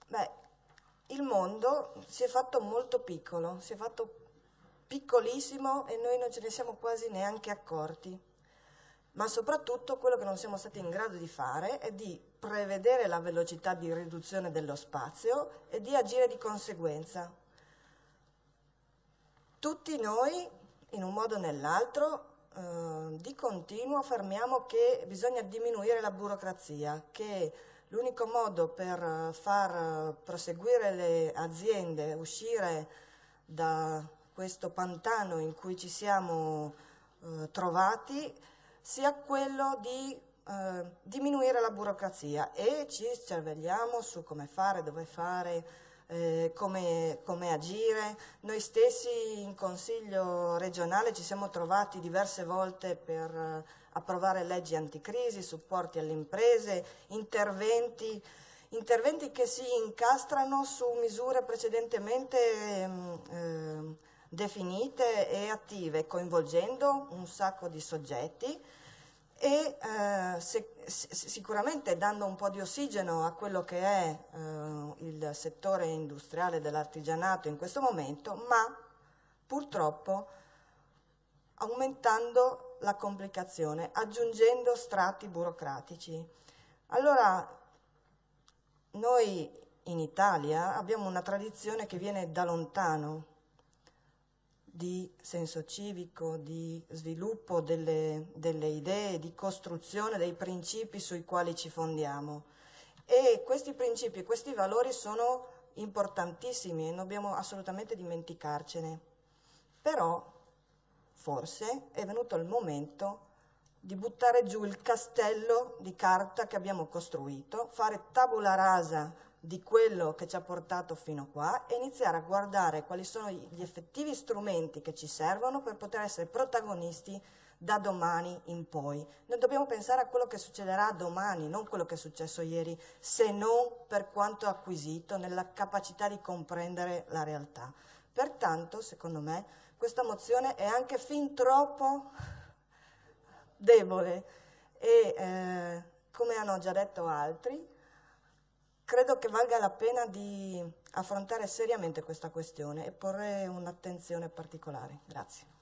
Beh, il mondo si è fatto molto piccolo, si è fatto piccolissimo e noi non ce ne siamo quasi neanche accorti. Ma soprattutto quello che non siamo stati in grado di fare è di prevedere la velocità di riduzione dello spazio e di agire di conseguenza. Tutti noi, in un modo o nell'altro, di continuo affermiamo che bisogna diminuire la burocrazia, che l'unico modo per far proseguire le aziende, uscire da questo pantano in cui ci siamo trovati, sia quello di diminuire la burocrazia, e ci cervelliamo su come fare, dove fare, come agire. Noi stessi in Consiglio regionale ci siamo trovati diverse volte per approvare leggi anticrisi, supporti alle imprese, interventi che si incastrano su misure precedentemente definite e attive, coinvolgendo un sacco di soggetti e sicuramente dando un po' di ossigeno a quello che è il settore industriale dell'artigianato in questo momento, ma purtroppo aumentando la complicazione, aggiungendo strati burocratici. Allora, noi in Italia abbiamo una tradizione che viene da lontano, di senso civico, di sviluppo delle idee, di costruzione dei principi sui quali ci fondiamo. E questi principi e questi valori sono importantissimi e non dobbiamo assolutamente dimenticarcene. Però forse è venuto il momento di buttare giù il castello di carta che abbiamo costruito, fare tabula rasa di quello che ci ha portato fino qua e iniziare a guardare quali sono gli effettivi strumenti che ci servono per poter essere protagonisti da domani in poi. Noi dobbiamo pensare a quello che succederà domani, non quello che è successo ieri, se non per quanto acquisito nella capacità di comprendere la realtà. Pertanto, secondo me, questa mozione è anche fin troppo debole e, come hanno già detto altri, credo che valga la pena di affrontare seriamente questa questione e porre un'attenzione particolare. Grazie.